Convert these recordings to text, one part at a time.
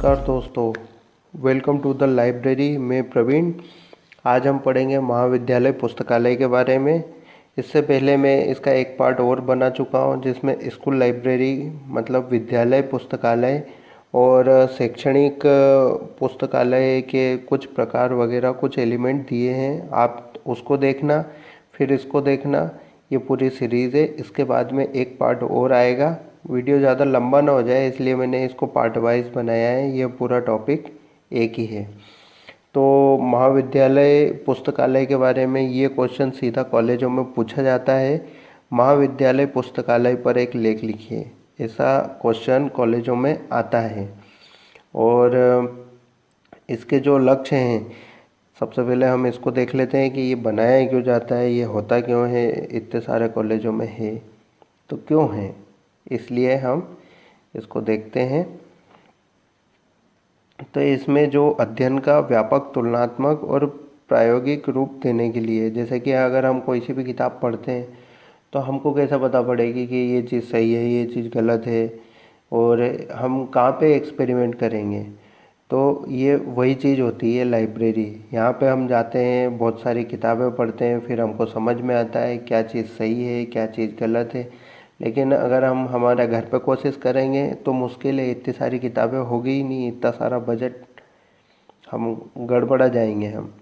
नमस्कार दोस्तों, welcome to the library. मैं प्रवीण। आज हम पढ़ेंगे महाविद्यालय पुस्तकालय के बारे में। इससे पहले मैं इसका एक पार्ट और बना चुका हूं जिसमें स्कूल लाइब्रेरी मतलब विद्यालय पुस्तकालय और शैक्षणिक पुस्तकालय के कुछ प्रकार वगैरह कुछ एलिमेंट दिए हैं। आप उसको देखना, फिर इसको देखना। ये पूरी सीरीज़ है। इसके बाद में एक पार्ट और आएगा। वीडियो ज़्यादा लंबा ना हो जाए इसलिए मैंने इसको पार्ट वाइज बनाया है। ये पूरा टॉपिक एक ही है। तो महाविद्यालय पुस्तकालय के बारे में ये क्वेश्चन सीधा कॉलेजों में पूछा जाता है। महाविद्यालय पुस्तकालय पर एक लेख लिखिए, ऐसा क्वेश्चन कॉलेजों में आता है। और इसके जो लक्ष्य हैं, सबसे पहले हम इसको देख लेते हैं कि ये बनाया क्यों जाता है, ये होता क्यों है, इतने सारे कॉलेजों में है तो क्यों है, इसलिए हम इसको देखते हैं। तो इसमें जो अध्ययन का व्यापक, तुलनात्मक और प्रायोगिक रूप देने के लिए, जैसे कि अगर हम कोई सी भी किताब पढ़ते हैं तो हमको कैसा पता पड़ेगी कि ये चीज़ सही है, ये चीज़ गलत है, और हम कहाँ पे एक्सपेरिमेंट करेंगे। तो ये वही चीज़ होती है लाइब्रेरी। यहाँ पे हम जाते हैं, बहुत सारी किताबें पढ़ते हैं, फिर हमको समझ में आता है क्या चीज़ सही है, क्या चीज़ गलत है। लेकिन अगर हम हमारे घर पे कोशिश करेंगे तो मुश्किल है, इतनी सारी किताबें होगी ही नहीं, इतना सारा बजट, हम गड़बड़ा जाएंगे हम।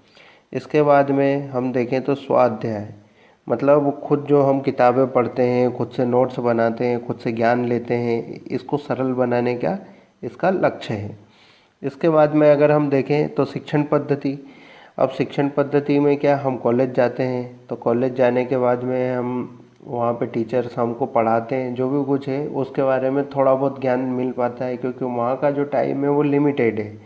इसके बाद में हम देखें तो स्वाध्याय मतलब खुद जो हम किताबें पढ़ते हैं, खुद से नोट्स बनाते हैं, खुद से ज्ञान लेते हैं, इसको सरल बनाने का इसका लक्ष्य है। इसके बाद में अगर हम देखें तो शिक्षण पद्धति। अब शिक्षण पद्धति में क्या, हम कॉलेज जाते हैं तो कॉलेज जाने के बाद में हम वहाँ पे टीचर्स हमको पढ़ाते हैं, जो भी कुछ है उसके बारे में थोड़ा बहुत ज्ञान मिल पाता है, क्योंकि वहाँ का जो टाइम है वो लिमिटेड है।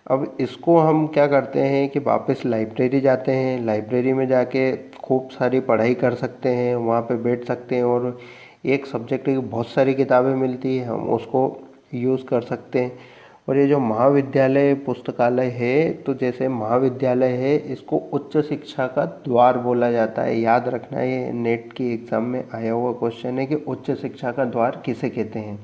अब इसको हम क्या करते हैं कि वापस लाइब्रेरी जाते हैं। लाइब्रेरी में जाके खूब सारी पढ़ाई कर सकते हैं, वहाँ पे बैठ सकते हैं और एक सब्जेक्ट की बहुत सारी किताबें मिलती है, हम उसको यूज़ कर सकते हैं। और ये जो महाविद्यालय पुस्तकालय है, तो जैसे महाविद्यालय है, इसको उच्च शिक्षा का द्वार बोला जाता है। याद रखना, ये नेट की एग्ज़ाम में आया हुआ क्वेश्चन है कि उच्च शिक्षा का द्वार किसे कहते हैं।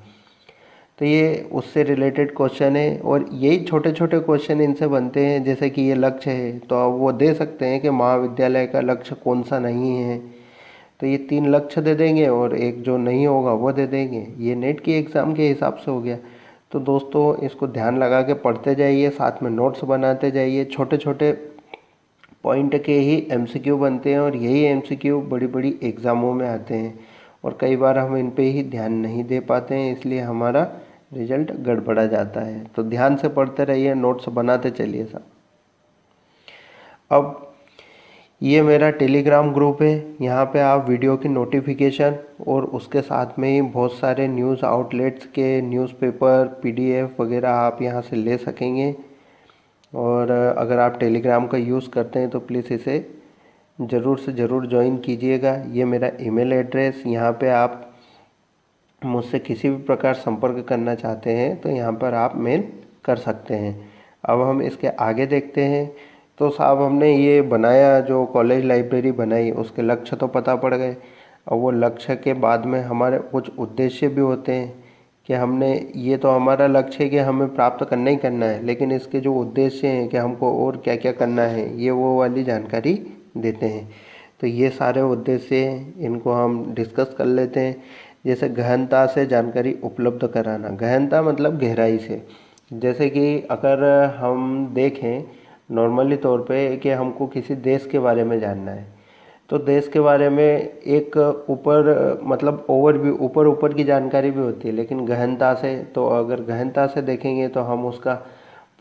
तो ये उससे रिलेटेड क्वेश्चन है और यही छोटे छोटे क्वेश्चन इनसे बनते हैं। जैसे कि ये लक्ष्य है तो अब वो दे सकते हैं कि महाविद्यालय का लक्ष्य कौन सा नहीं है, तो ये 3 लक्ष्य दे देंगे और एक जो नहीं होगा वो दे देंगे। ये नेट की एग्ज़ाम के हिसाब से हो गया। तो दोस्तों इसको ध्यान लगा के पढ़ते जाइए, साथ में नोट्स बनाते जाइए। छोटे छोटे पॉइंट के ही एमसीक्यू बनते हैं और यही एमसीक्यू बड़ी बड़ी एग्ज़ामों में आते हैं, और कई बार हम इन पे ही ध्यान नहीं दे पाते हैं, इसलिए हमारा रिजल्ट गड़बड़ा जाता है। तो ध्यान से पढ़ते रहिए, नोट्स बनाते चलिए सब। अब ये मेरा टेलीग्राम ग्रुप है। यहाँ पे आप वीडियो की नोटिफिकेशन और उसके साथ में ही बहुत सारे न्यूज़ आउटलेट्स के न्यूज़पेपर, पीडीएफ वगैरह आप यहाँ से ले सकेंगे। और अगर आप टेलीग्राम का यूज़ करते हैं तो प्लीज़ इसे ज़रूर से ज़रूर ज्वाइन कीजिएगा। ये मेरा ईमेल एड्रेस, यहाँ पे आप मुझसे किसी भी प्रकार संपर्क करना चाहते हैं तो यहाँ पर आप मेल कर सकते हैं। अब हम इसके आगे देखते हैं। तो साहब हमने ये बनाया, जो कॉलेज लाइब्रेरी बनाई, उसके लक्ष्य तो पता पड़ गए। और वो लक्ष्य के बाद में हमारे कुछ उद्देश्य भी होते हैं कि हमने, ये तो हमारा लक्ष्य है कि हमें प्राप्त करना ही करना है, लेकिन इसके जो उद्देश्य हैं कि हमको और क्या क्या करना है, ये वो वाली जानकारी देते हैं। तो ये सारे उद्देश्य हैं, इनको हम डिस्कस कर लेते हैं। जैसे गहनता से जानकारी उपलब्ध कराना। गहनता मतलब गहराई से। जैसे कि अगर हम देखें नॉर्मली तौर पे कि हमको किसी देश के बारे में जानना है, तो देश के बारे में एक ऊपर मतलब ओवरव्यू, ऊपर ऊपर की जानकारी भी होती है, लेकिन गहनता से, तो अगर गहनता से देखेंगे तो हम उसका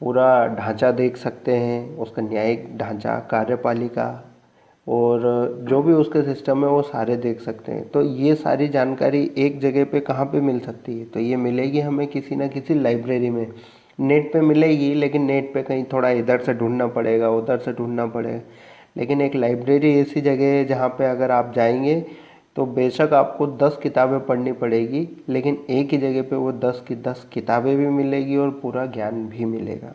पूरा ढांचा देख सकते हैं, उसका न्यायिक ढांचा, कार्यपालिका और जो भी उसके सिस्टम है वो सारे देख सकते हैं। तो ये सारी जानकारी एक जगह पे कहाँ पे मिल सकती है, तो ये मिलेगी हमें किसी ना किसी लाइब्रेरी में। नेट पे मिलेगी, लेकिन नेट पे कहीं थोड़ा इधर से ढूंढना पड़ेगा, उधर से ढूंढना पड़ेगा। लेकिन एक लाइब्रेरी ऐसी जगह है जहाँ पे अगर आप जाएंगे तो बेशक आपको 10 किताबें पढ़नी पड़ेगी, लेकिन एक ही जगह पे वो 10 की 10 किताबें भी मिलेगी और पूरा ज्ञान भी मिलेगा।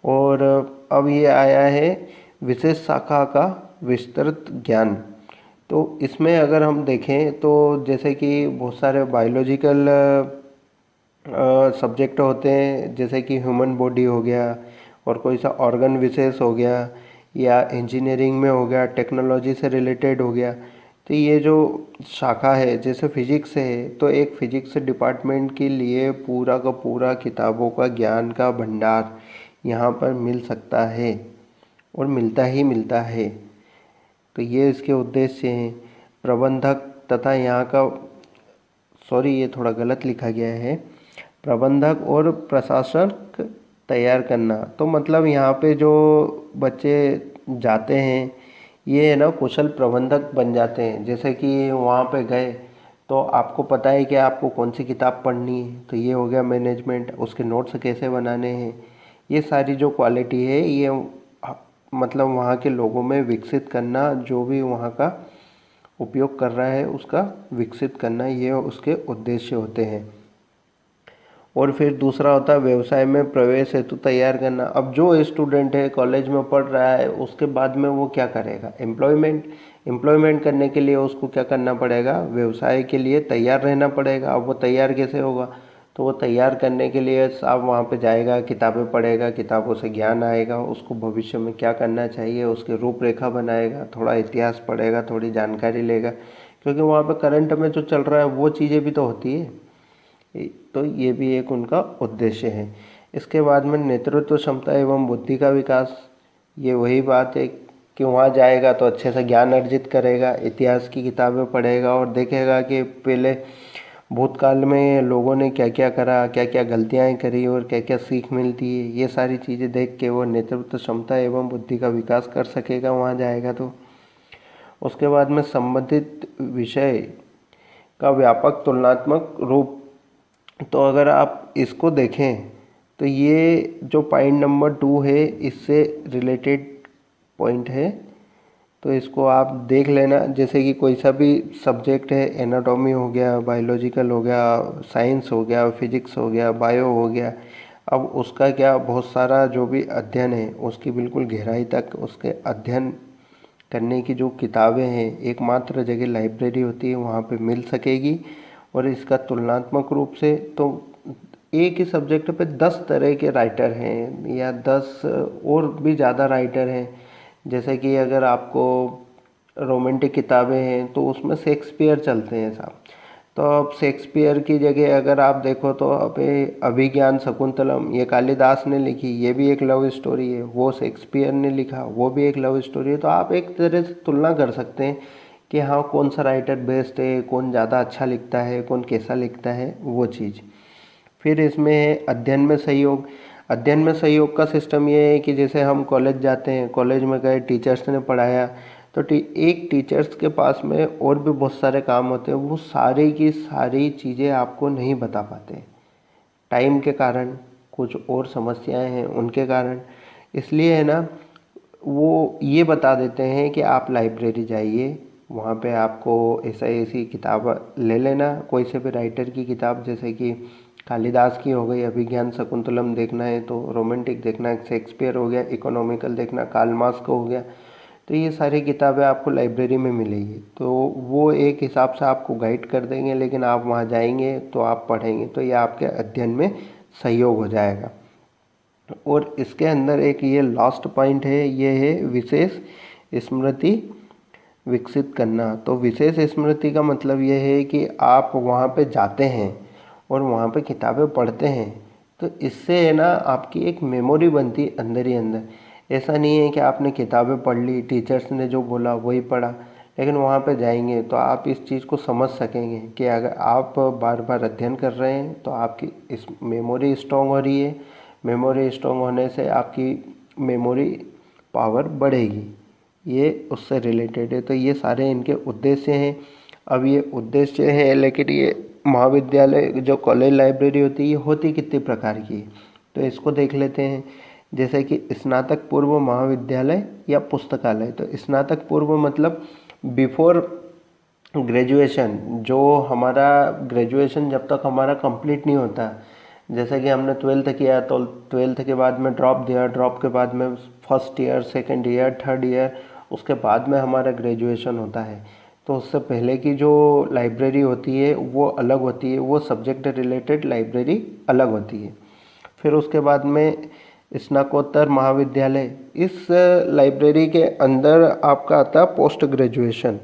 और अब ये आया है विशेष शाखा का विस्तृत ज्ञान। तो इसमें अगर हम देखें तो जैसे कि बहुत सारे बायोलॉजिकल सब्जेक्ट होते हैं, जैसे कि ह्यूमन बॉडी हो गया और कोई सा ऑर्गन विशेष हो गया, या इंजीनियरिंग में हो गया, टेक्नोलॉजी से रिलेटेड हो गया। तो ये जो शाखा है, जैसे फिजिक्स है, तो एक फिजिक्स डिपार्टमेंट के लिए पूरा का पूरा किताबों का ज्ञान का भंडार यहाँ पर मिल सकता है और मिलता ही मिलता है। तो ये इसके उद्देश्य हैं। प्रबंधक तथा यहाँ का, सॉरी ये थोड़ा गलत लिखा गया है, प्रबंधक और प्रशासक तैयार करना। तो मतलब यहाँ पे जो बच्चे जाते हैं ये है ना, कुशल प्रबंधक बन जाते हैं। जैसे कि वहाँ पे गए तो आपको पता है कि आपको कौन सी किताब पढ़नी है, तो ये हो गया मैनेजमेंट। उसके नोट्स कैसे बनाने हैं, ये सारी जो क्वालिटी है ये मतलब वहाँ के लोगों में विकसित करना, जो भी वहाँ का उपयोग कर रहा है उसका विकसित करना, ये उसके उद्देश्य होते हैं। और फिर दूसरा होता है व्यवसाय में प्रवेश हेतु तैयार करना। अब जो स्टूडेंट है कॉलेज में पढ़ रहा है, उसके बाद में वो क्या करेगा, एम्प्लॉयमेंट करने के लिए उसको क्या करना पड़ेगा, व्यवसाय के लिए तैयार रहना पड़ेगा। अब वो तैयार कैसे होगा, तो वो तैयार करने के लिए आप वहाँ पे जाएगा, किताबें पढ़ेगा, किताबों से ज्ञान आएगा, उसको भविष्य में क्या करना चाहिए उसकी रूपरेखा बनाएगा, थोड़ा इतिहास पढ़ेगा, थोड़ी जानकारी लेगा, क्योंकि वहाँ पे करंट में जो चल रहा है वो चीज़ें भी तो होती है। तो ये भी एक उनका उद्देश्य है। इसके बाद में नेतृत्व क्षमता एवं बुद्धि का विकास, ये वही बात है कि वहाँ जाएगा तो अच्छे से ज्ञान अर्जित करेगा, इतिहास की किताबें पढ़ेगा और देखेगा कि पहले भूतकाल में लोगों ने क्या क्या करा, क्या क्या गलतियाँ करी और क्या क्या सीख मिलती है, ये सारी चीज़ें देख के वो नेतृत्व क्षमता एवं बुद्धि का विकास कर सकेगा वहाँ जाएगा तो। उसके बाद में संबंधित विषय का व्यापक तुलनात्मक रूप। तो अगर आप इसको देखें तो ये जो पॉइंट नंबर 2 है इससे रिलेटेड पॉइंट है, तो इसको आप देख लेना। जैसे कि कोई सा भी सब्जेक्ट है, एनाटॉमी हो गया, बायोलॉजिकल हो गया, साइंस हो गया, फिजिक्स हो गया, बायो हो गया, अब उसका क्या बहुत सारा जो भी अध्ययन है उसकी बिल्कुल गहराई तक उसके अध्ययन करने की जो किताबें हैं एकमात्र जगह लाइब्रेरी होती है, वहाँ पे मिल सकेगी। और इसका तुलनात्मक रूप से तो एक ही सब्जेक्ट पे 10 तरह के राइटर हैं या 10 और भी ज़्यादा राइटर हैं। जैसे कि अगर आपको रोमांटिक किताबें हैं तो उसमें शेक्सपियर चलते हैं साहब। तो अब शेक्सपियर की जगह अगर आप देखो तो अभिज्ञान शकुंतलम, ये कालिदास ने लिखी, ये भी एक लव स्टोरी है, वो शेक्सपियर ने लिखा, वो भी एक लव स्टोरी है। तो आप एक तरह से तुलना कर सकते हैं कि हाँ कौन सा राइटर बेस्ट है, कौन ज़्यादा अच्छा लिखता है, कौन कैसा लिखता है, वो चीज़। फिर इसमें है अध्ययन में सहयोग। अध्ययन में सहयोग का सिस्टम ये है कि जैसे हम कॉलेज जाते हैं, कॉलेज में गए, टीचर्स ने पढ़ाया, तो एक टीचर्स के पास में और भी बहुत सारे काम होते हैं, वो सारी की सारी चीज़ें आपको नहीं बता पाते टाइम के कारण, कुछ और समस्याएं हैं उनके कारण। इसलिए है ना, वो ये बता देते हैं कि आप लाइब्रेरी जाइए, वहाँ पे आपको ऐसी किताब ले लेना, कोई से भी राइटर की किताब, जैसे कि कालिदास की हो गई अभिज्ञान शकुंतलम देखना है तो, रोमांटिक देखना है शेक्सपियर हो गया, इकोनॉमिकल देखना कार्ल मार्क्स का हो गया, तो ये सारी किताबें आपको लाइब्रेरी में मिलेगी। तो वो एक हिसाब से आपको गाइड कर देंगे, लेकिन आप वहाँ जाएंगे तो आप पढ़ेंगे तो ये आपके अध्ययन में सहयोग हो जाएगा। और इसके अंदर एक ये लास्ट पॉइंट है, ये है विशेष स्मृति विकसित करना। तो विशेष स्मृति का मतलब ये है कि आप वहाँ पे जाते हैं और वहाँ पे किताबें पढ़ते हैं, तो इससे है ना आपकी एक मेमोरी बनती है अंदर ही अंदर। ऐसा नहीं है कि आपने किताबें पढ़ ली, टीचर्स ने जो बोला वही पढ़ा, लेकिन वहाँ पे जाएंगे तो आप इस चीज़ को समझ सकेंगे कि अगर आप बार बार अध्ययन कर रहे हैं तो आपकी इस मेमोरी स्ट्रॉन्ग हो रही है, मेमोरी स्ट्रॉन्ग होने से आपकी मेमोरी पावर बढ़ेगी, ये उससे रिलेटेड है। तो ये सारे इनके उद्देश्य हैं। अब ये उद्देश्य है, लेकिन ये महाविद्यालय जो कॉलेज लाइब्रेरी होती है ये होती कितने प्रकार की है, तो इसको देख लेते हैं। जैसे कि स्नातक पूर्व महाविद्यालय या पुस्तकालय। तो स्नातक पूर्व मतलब बिफोर ग्रेजुएशन, जो हमारा ग्रेजुएशन जब तक हमारा कंप्लीट नहीं होता, जैसे कि हमने 12th किया तो 12th के बाद में ड्रॉप दिया, ड्रॉप के बाद में first year, second year, third year, उसके बाद में हमारा ग्रेजुएशन होता है। तो उससे पहले की जो लाइब्रेरी होती है वो अलग होती है, वो सब्जेक्ट रिलेटेड लाइब्रेरी अलग होती है। फिर उसके बाद में स्नातकोत्तर महाविद्यालय, इस लाइब्रेरी के अंदर आपका आता है पोस्ट ग्रेजुएशन।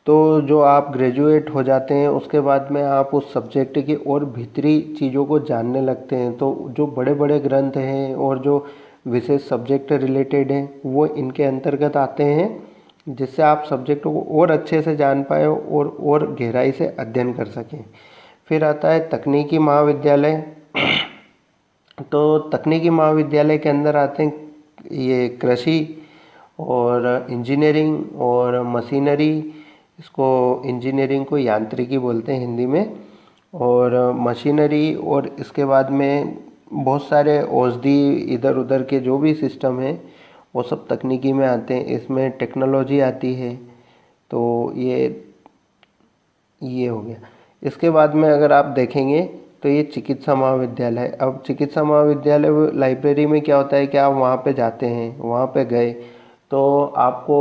तो जो आप ग्रेजुएट हो जाते हैं उसके बाद में आप उस सब्जेक्ट की और भीतरी चीज़ों को जानने लगते हैं। तो जो बड़े बड़े ग्रंथ हैं और जो विशेष सब्जेक्ट रिलेटेड हैं वो इनके अंतर्गत आते हैं, जिससे आप सब्जेक्ट को और अच्छे से जान पाए और गहराई से अध्ययन कर सकें। फिर आता है तकनीकी महाविद्यालय। तो तकनीकी महाविद्यालय के अंदर आते हैं ये कृषि और इंजीनियरिंग और मशीनरी, इसको इंजीनियरिंग को यांत्रिकी बोलते हैं हिंदी में, और मशीनरी, और इसके बाद में बहुत सारे औषधि इधर उधर के जो भी सिस्टम हैं वो सब तकनीकी में आते हैं। इसमें टेक्नोलॉजी आती है। तो ये हो गया। इसके बाद में अगर आप देखेंगे तो ये चिकित्सा महाविद्यालय। अब चिकित्सा महाविद्यालय लाइब्रेरी में क्या होता है कि आप वहाँ पे जाते हैं, वहाँ पे गए तो आपको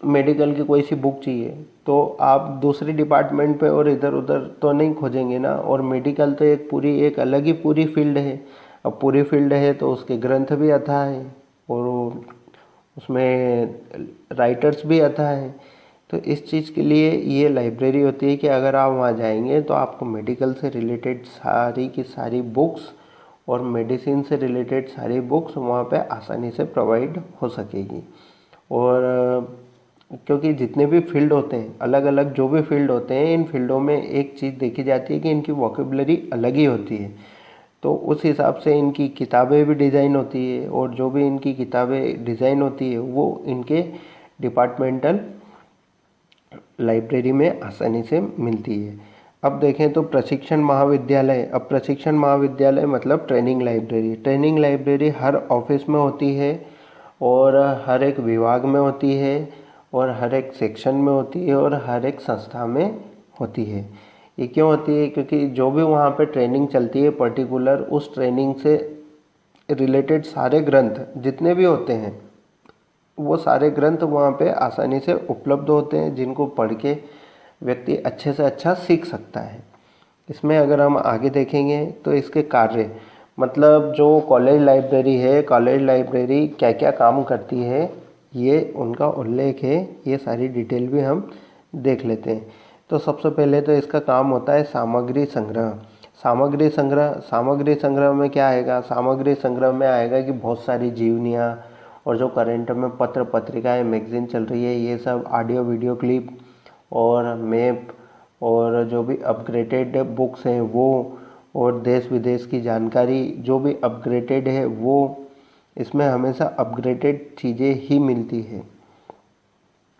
मेडिकल की कोई सी बुक चाहिए तो आप दूसरी डिपार्टमेंट पे और इधर उधर तो नहीं खोजेंगे ना। और मेडिकल तो एक अलग ही पूरी फील्ड है। अब पूरी फील्ड है तो उसके ग्रंथ भी अथाह है और उसमें राइटर्स भी अथाह है। तो इस चीज़ के लिए ये लाइब्रेरी होती है कि अगर आप वहाँ जाएंगे तो आपको मेडिकल से रिलेटेड सारी की सारी बुक्स और मेडिसिन से रिलेटेड सारी बुक्स वहाँ पे आसानी से प्रोवाइड हो सकेगी। और क्योंकि जितने भी फील्ड होते हैं, अलग अलग जो भी फील्ड होते हैं, इन फील्डों में एक चीज़ देखी जाती है कि इनकी वोकेबलरी अलग ही होती है। तो उस हिसाब से इनकी किताबें भी डिज़ाइन होती है और जो भी इनकी किताबें डिज़ाइन होती है वो इनके डिपार्टमेंटल लाइब्रेरी में आसानी से मिलती है। अब देखें तो प्रशिक्षण महाविद्यालय। अब प्रशिक्षण महाविद्यालय मतलब ट्रेनिंग लाइब्रेरी। ट्रेनिंग लाइब्रेरी हर ऑफिस में होती है और हर एक विभाग में होती है और हर एक सेक्शन में होती है और हर एक संस्था में होती है। ये क्यों होती है? क्योंकि जो भी वहाँ पे ट्रेनिंग चलती है पर्टिकुलर, उस ट्रेनिंग से रिलेटेड सारे ग्रंथ जितने भी होते हैं वो सारे ग्रंथ वहाँ पे आसानी से उपलब्ध होते हैं, जिनको पढ़ के व्यक्ति अच्छे से अच्छा सीख सकता है। इसमें अगर हम आगे देखेंगे तो इसके कार्य, मतलब जो कॉलेज लाइब्रेरी है, कॉलेज लाइब्रेरी क्या क्या काम करती है ये उनका उल्लेख है। ये सारी डिटेल भी हम देख लेते हैं। तो सबसे पहले तो इसका काम होता है सामग्री संग्रह। सामग्री संग्रह में क्या आएगा? सामग्री संग्रह में आएगा कि बहुत सारी जीवनियाँ और जो करंट में पत्र पत्रिकाएं मैगजीन चल रही है, ये सब ऑडियो वीडियो क्लिप और मैप और जो भी अपग्रेडेड बुक्स हैं वो, और देश विदेश की जानकारी जो भी अपग्रेडेड है वो, इसमें हमेशा अपग्रेडेड चीज़ें ही मिलती है।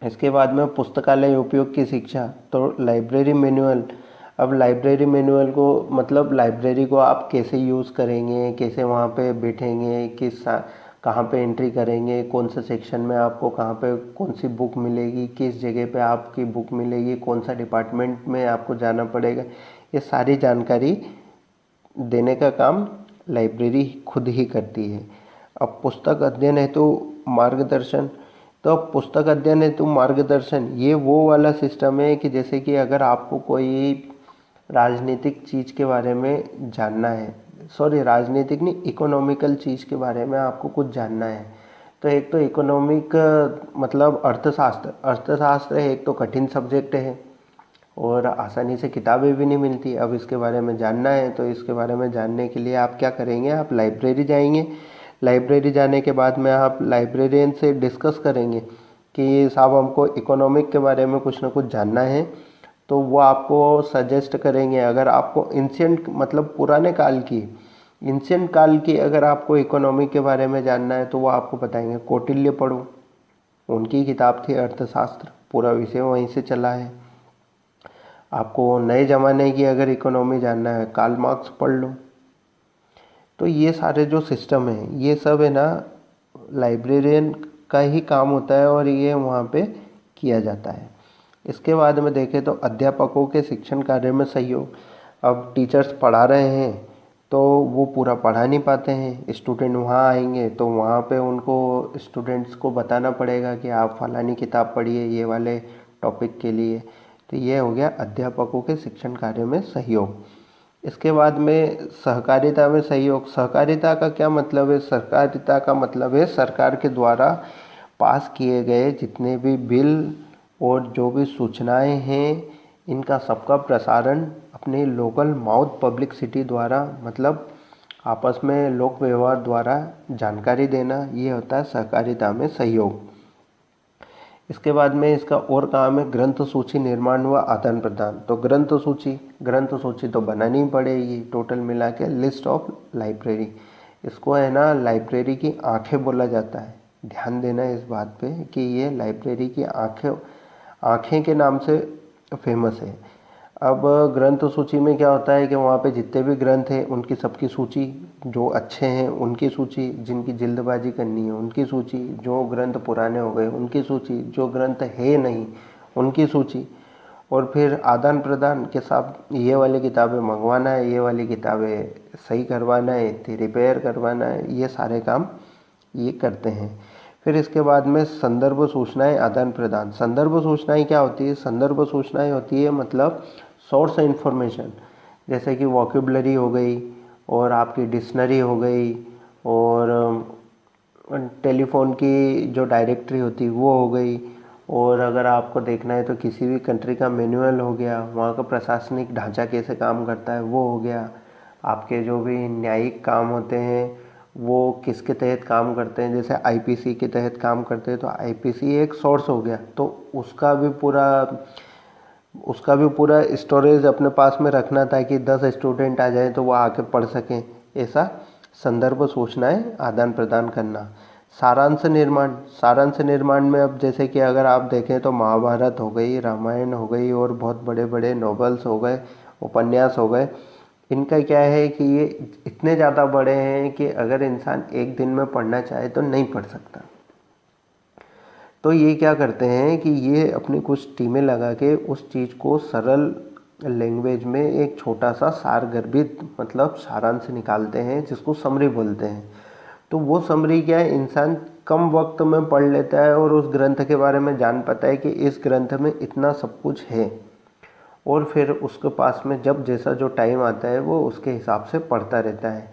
इसके बाद में पुस्तकालय उपयोग की शिक्षा, तो लाइब्रेरी मैनुअल। अब लाइब्रेरी मैनुअल को मतलब लाइब्रेरी को आप कैसे यूज़ करेंगे, कैसे वहाँ पे बैठेंगे, कहाँ पे एंट्री करेंगे, कौन से सेक्शन में आपको कहाँ पे कौन सी बुक मिलेगी, किस जगह पे आपकी बुक मिलेगी, कौन सा डिपार्टमेंट में आपको जाना पड़ेगा, ये सारी जानकारी देने का काम लाइब्रेरी खुद ही करती है। अब पुस्तक अध्ययन हेतु मार्गदर्शन। तो पुस्तक अध्ययन हेतु मार्गदर्शन ये वो वाला सिस्टम है कि जैसे कि अगर आपको कोई राजनीतिक चीज़ के बारे में जानना है, सॉरी राजनीतिक नहीं, इकोनॉमिकल चीज़ के बारे में आपको कुछ जानना है, तो एक तो इकोनॉमिक मतलब अर्थशास्त्र है, एक तो कठिन सब्जेक्ट है और आसानी से किताबें भी नहीं मिलती। अब इसके बारे में जानना है तो इसके बारे में जानने के लिए आप क्या करेंगे? आप लाइब्रेरी जाएंगे। लाइब्रेरी जाने के बाद में आप लाइब्रेरियन से डिस्कस करेंगे कि साहब हमको इकोनॉमिक के बारे में कुछ ना कुछ जानना है, तो वो आपको सजेस्ट करेंगे। अगर आपको एंशिएंट मतलब पुराने काल की, एंशिएंट काल की अगर आपको इकोनॉमी के बारे में जानना है तो वो आपको बताएंगे कौटिल्य पढ़ो, उनकी किताब थी अर्थशास्त्र, पूरा विषय वहीं से चला है। आपको नए ज़माने की अगर इकोनॉमी जानना है, कार्ल मार्क्स पढ़ लो। तो ये सारे जो सिस्टम है ये सब है ना लाइब्रेरियन का ही काम होता है और ये वहाँ पे किया जाता है। इसके बाद में देखें तो अध्यापकों के शिक्षण कार्य में सहयोग। अब टीचर्स पढ़ा रहे हैं तो वो पूरा पढ़ा नहीं पाते हैं, स्टूडेंट वहाँ आएंगे तो वहाँ पे उनको स्टूडेंट्स को बताना पड़ेगा कि आप फलानी किताब पढ़िए ये वाले टॉपिक के लिए, तो ये हो गया अध्यापकों के शिक्षण कार्य में सहयोग। इसके बाद में सहकारिता में सहयोग। सहकारिता का क्या मतलब है? सहकारिता का मतलब है सरकार के द्वारा पास किए गए जितने भी बिल और जो भी सूचनाएं हैं, इनका सबका प्रसारण अपने लोकल माउथ पब्लिसिटी द्वारा, मतलब आपस में लोक व्यवहार द्वारा जानकारी देना, ये होता है सहकारिता में सहयोग। इसके बाद में इसका और काम है ग्रंथ सूची निर्माण व आदान प्रदान। तो ग्रंथ सूची तो बनानी पड़ेगी, टोटल मिला के लिस्ट ऑफ लाइब्रेरी। इसको है ना लाइब्रेरी की आंखें बोला जाता है। ध्यान देना इस बात पे कि ये लाइब्रेरी की आंखें के नाम से फेमस है। अब ग्रंथ सूची में क्या होता है कि वहाँ पे जितने भी ग्रंथ हैं उनकी सबकी सूची, जो अच्छे हैं उनकी सूची, जिनकी जल्दबाजी करनी है उनकी सूची, जो ग्रंथ पुराने हो गए उनकी सूची, जो ग्रंथ है नहीं उनकी सूची। और फिर आदान प्रदान के साथ ये वाली किताबें मंगवाना है, ये वाली किताबें सही करवाना है, रिपेयर करवाना है, ये सारे काम ये करते हैं। फिर इसके बाद में संदर्भ सूचनाएं आदान प्रदान। संदर्भ सूचनाएं क्या होती है? संदर्भ सूचनाएं होती है मतलब सोर्स इन्फॉर्मेशन, जैसे कि वोकेबलरी हो गई और आपकी डिक्शनरी हो गई और टेलीफोन की जो डायरेक्टरी होती है वो हो गई। और अगर आपको देखना है तो किसी भी कंट्री का मैनुअल हो गया, वहाँ का प्रशासनिक ढांचा कैसे काम करता है वो हो गया। आपके जो भी न्यायिक काम होते हैं वो किसके तहत काम करते हैं, जैसे आईपीसी के तहत काम करते हैं तो आईपीसी एक सोर्स हो गया, तो उसका भी पूरा स्टोरेज अपने पास में रखना ताकि 10 स्टूडेंट आ जाएं तो वो आके पढ़ सकें। ऐसा संदर्भ सूचनाएं आदान प्रदान करना। सारांश निर्माण में अब जैसे कि अगर आप देखें तो महाभारत हो गई, रामायण हो गई और बहुत बड़े बड़े नॉवेल्स हो गए, उपन्यास हो गए। इनका क्या है कि ये इतने ज़्यादा बड़े हैं कि अगर इंसान एक दिन में पढ़ना चाहे तो नहीं पढ़ सकता। तो ये क्या करते हैं कि ये अपनी कुछ टीमें लगा के उस चीज़ को सरल लैंग्वेज में एक छोटा सा सारगर्भित मतलब सारांश निकालते हैं, जिसको समरी बोलते हैं। तो वो समरी क्या है, इंसान कम वक्त में पढ़ लेता है और उस ग्रंथ के बारे में जान पाता है कि इस ग्रंथ में इतना सब कुछ है, और फिर उसके पास में जब जैसा जो टाइम आता है वो उसके हिसाब से पढ़ता रहता है।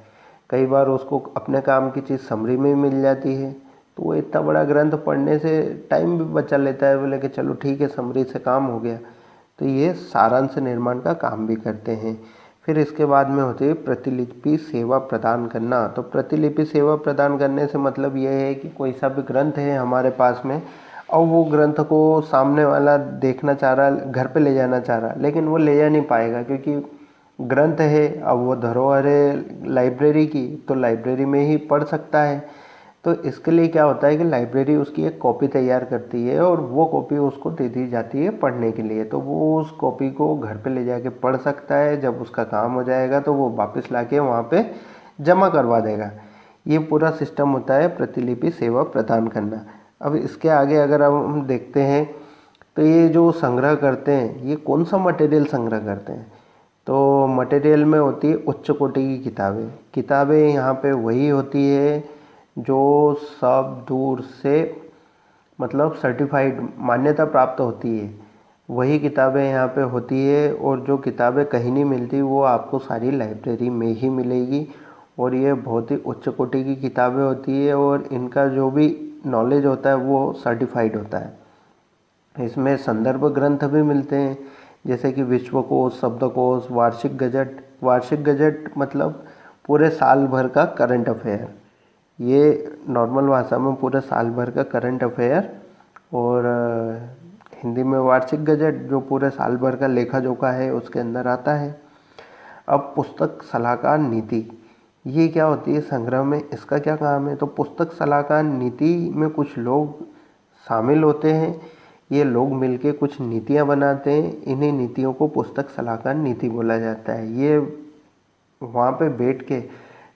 कई बार उसको अपने काम की चीज़ समरी में मिल जाती है, तो वो इतना बड़ा ग्रंथ पढ़ने से टाइम भी बचा लेता है, बोले कि चलो ठीक है समरी से काम हो गया। तो ये सारांश निर्माण का काम भी करते हैं। फिर इसके बाद में होती है प्रतिलिपि सेवा प्रदान करना। तो प्रतिलिपि सेवा प्रदान करने से मतलब ये है कि कोई सा भी ग्रंथ है हमारे पास में और वो ग्रंथ को सामने वाला देखना चाह रहा, घर पे ले जाना चाह रहा, लेकिन वो ले जा नहीं पाएगा क्योंकि ग्रंथ है, अब वो धरोहर है लाइब्रेरी की, तो लाइब्रेरी में ही पढ़ सकता है। तो इसके लिए क्या होता है कि लाइब्रेरी उसकी एक कॉपी तैयार करती है और वो कॉपी उसको दे दी जाती है पढ़ने के लिए, तो वो उस कॉपी को घर पे ले जाके पढ़ सकता है। जब उसका काम हो जाएगा तो वो वापस लाके वहाँ पे जमा करवा देगा। ये पूरा सिस्टम होता है प्रतिलिपि सेवा प्रदान करना। अब इसके आगे अगर हम देखते हैं तो ये जो संग्रह करते हैं ये कौन सा मटेरियल संग्रह करते हैं, तो मटेरियल में होती है उच्च कोटि की किताबें यहाँ पे वही होती है जो सब दूर से मतलब सर्टिफाइड मान्यता प्राप्त होती है, वही किताबें यहाँ पे होती है। और जो किताबें कहीं नहीं मिलती वो आपको सारी लाइब्रेरी में ही मिलेगी, और ये बहुत ही उच्च कोटि की किताबें होती है और इनका जो भी नॉलेज होता है वो सर्टिफाइड होता है। इसमें संदर्भ ग्रंथ भी मिलते हैं जैसे कि विश्वकोश, शब्दकोश, वार्षिक गजट मतलब पूरे साल भर का करंट अफेयर, ये नॉर्मल भाषा में पूरे साल भर का करंट अफेयर, और हिंदी में वार्षिक गजट जो पूरे साल भर का लेखा जोखा है उसके अंदर आता है। अब पुस्तक सलाहकार नीति, ये क्या होती है संग्रह में, इसका क्या काम है, तो पुस्तक सलाहकार नीति में कुछ लोग शामिल होते हैं। ये लोग मिलके कुछ नीतियाँ बनाते हैं, इन्हीं नीतियों को पुस्तक सलाहकार नीति बोला जाता है। ये वहाँ पे बैठ के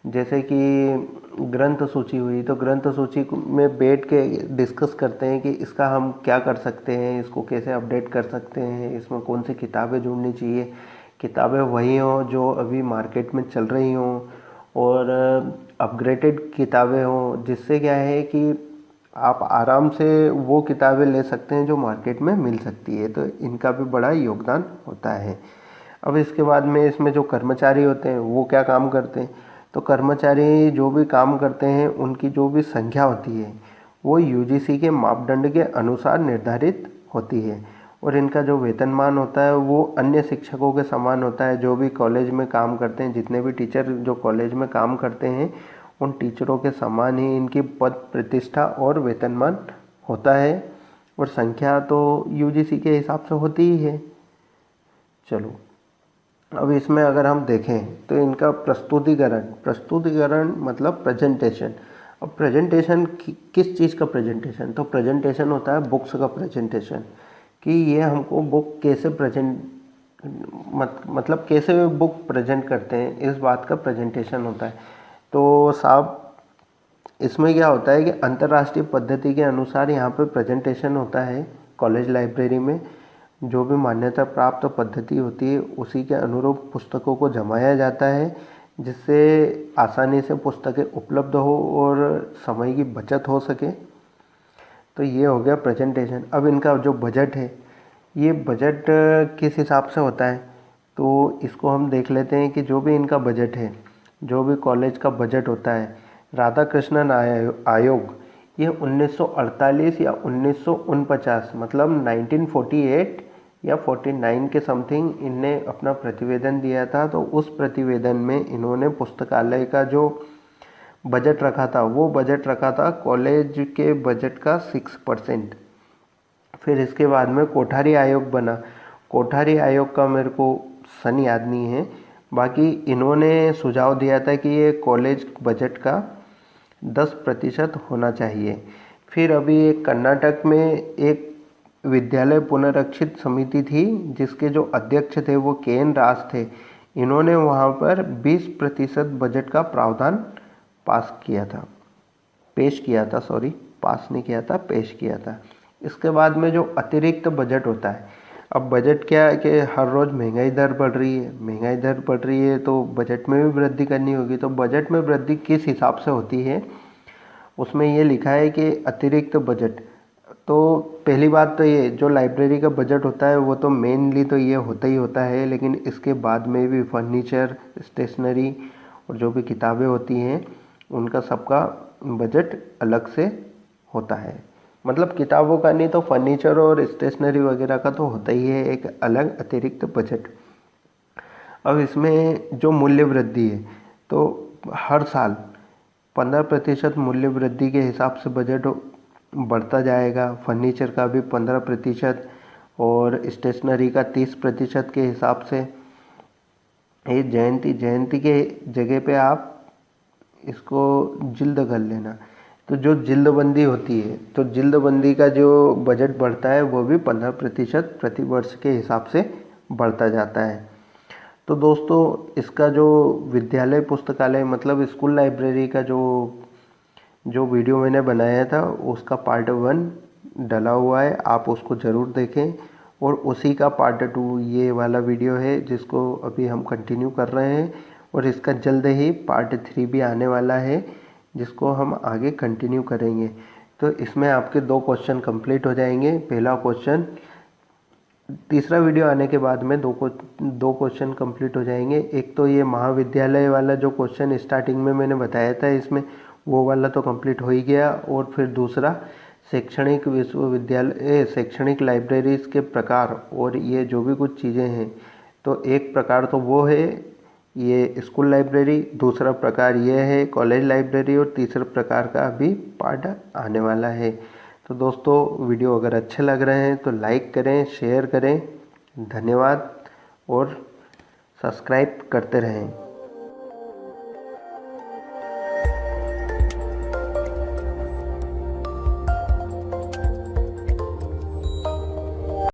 जैसे कि ग्रंथ सूची हुई तो ग्रंथ सूची में बैठ के डिस्कस करते हैं कि इसका हम क्या कर सकते हैं, इसको कैसे अपडेट कर सकते हैं, इसमें कौन सी किताबें जोड़नी चाहिए, किताबें वही हों जो अभी मार्केट में चल रही हों और अपग्रेडेड किताबें हों, जिससे क्या है कि आप आराम से वो किताबें ले सकते हैं जो मार्केट में मिल सकती है, तो इनका भी बड़ा योगदान होता है। अब इसके बाद में इसमें जो कर्मचारी होते हैं वो क्या काम करते हैं, तो कर्मचारी जो भी काम करते हैं उनकी जो भी संख्या होती है वो यूजीसी के मापदंड के अनुसार निर्धारित होती है, और इनका जो वेतनमान होता है वो अन्य शिक्षकों के समान होता है। जो भी कॉलेज में काम करते हैं, जितने भी टीचर जो कॉलेज में काम करते हैं, उन टीचरों के समान ही इनकी पद प्रतिष्ठा और वेतनमान होता है, और संख्या तो यूजीसी के हिसाब से होती ही है। चलो, अब इसमें अगर हम देखें तो इनका प्रस्तुतिकरण मतलब प्रेजेंटेशन। अब प्रेजेंटेशन किस चीज़ का प्रेजेंटेशन, तो प्रेजेंटेशन होता है बुक्स का प्रेजेंटेशन, कि ये हमको बुक कैसे मतलब कैसे बुक प्रेजेंट करते हैं, इस बात का प्रेजेंटेशन होता है। तो साहब इसमें क्या होता है कि अंतर्राष्ट्रीय पद्धति के अनुसार यहाँ पे प्रेजेंटेशन होता है। कॉलेज लाइब्रेरी में जो भी मान्यता प्राप्त पद्धति होती है उसी के अनुरूप पुस्तकों को जमाया जाता है, जिससे आसानी से पुस्तकें उपलब्ध हो और समय की बचत हो सके। तो ये हो गया प्रेजेंटेशन। अब इनका जो बजट है, ये बजट किस हिसाब से होता है, तो इसको हम देख लेते हैं कि जो भी इनका बजट है, जो भी कॉलेज का बजट होता है, राधाकृष्णन आयोग, ये 1948 या 1949 मतलब 1948 या 49 के समथिंग इनने अपना प्रतिवेदन दिया था। तो उस प्रतिवेदन में इन्होंने पुस्तकालय का जो बजट रखा था वो बजट रखा था कॉलेज के बजट का 6%। फिर इसके बाद में कोठारी आयोग बना। कोठारी आयोग का मेरे को सन याद नहीं है, बाकी इन्होंने सुझाव दिया था कि ये कॉलेज बजट का 10% होना चाहिए। फिर अभी एक कर्नाटक में एक विद्यालय पुनरीक्षित समिति थी, जिसके जो अध्यक्ष थे वो केएन राज थे। इन्होंने वहाँ पर 20% बजट का प्रावधान पेश किया था। इसके बाद में जो अतिरिक्त बजट होता है, अब बजट क्या है कि हर रोज़ महंगाई दर बढ़ रही है तो बजट में भी वृद्धि करनी होगी। तो बजट में वृद्धि किस हिसाब से होती है, उसमें ये लिखा है कि अतिरिक्त बजट। तो पहली बात तो ये जो लाइब्रेरी का बजट होता है वो तो मेनली तो ये होता ही होता है, लेकिन इसके बाद में भी फर्नीचर, स्टेशनरी और जो भी किताबें होती हैं उनका सबका बजट अलग से होता है। मतलब किताबों का नहीं तो फर्नीचर और स्टेशनरी वगैरह का तो होता ही है एक अलग अतिरिक्त बजट। अब इसमें जो मूल्य वृद्धि है, तो हर साल 15% मूल्य वृद्धि के हिसाब से बजट बढ़ता जाएगा। फर्नीचर का भी 15% और स्टेशनरी का 30% के हिसाब से। ये जयंती के जगह पे आप इसको जिल्द कर लेना। तो जो जिल्दबंदी होती है, तो जिल्दबंदी का जो बजट बढ़ता है वो भी 15% प्रति वर्ष के हिसाब से बढ़ता जाता है। तो दोस्तों इसका जो विद्यालय पुस्तकालय मतलब स्कूल लाइब्रेरी का जो वीडियो मैंने बनाया था उसका पार्ट 1 डला हुआ है, आप उसको ज़रूर देखें। और उसी का पार्ट 2 ये वाला वीडियो है जिसको अभी हम कंटिन्यू कर रहे हैं, और इसका जल्द ही पार्ट 3 भी आने वाला है जिसको हम आगे कंटिन्यू करेंगे। तो इसमें आपके 2 क्वेश्चन कंप्लीट हो जाएंगे। पहला क्वेश्चन, तीसरा वीडियो आने के बाद में दो क्वेश्चन कंप्लीट हो जाएंगे। एक तो ये महाविद्यालय वाला जो क्वेश्चन स्टार्टिंग में मैंने बताया था, इसमें वो वाला तो कंप्लीट हो ही गया। और फिर दूसरा शैक्षणिक लाइब्रेरीज के प्रकार और ये जो भी कुछ चीज़ें हैं, तो एक प्रकार तो वो है ये स्कूल लाइब्रेरी, दूसरा प्रकार ये है कॉलेज लाइब्रेरी, और तीसरा प्रकार का अभी पार्ट आने वाला है। तो दोस्तों वीडियो अगर अच्छे लग रहे हैं तो लाइक करें, शेयर करें, धन्यवाद, और सब्सक्राइब करते रहें।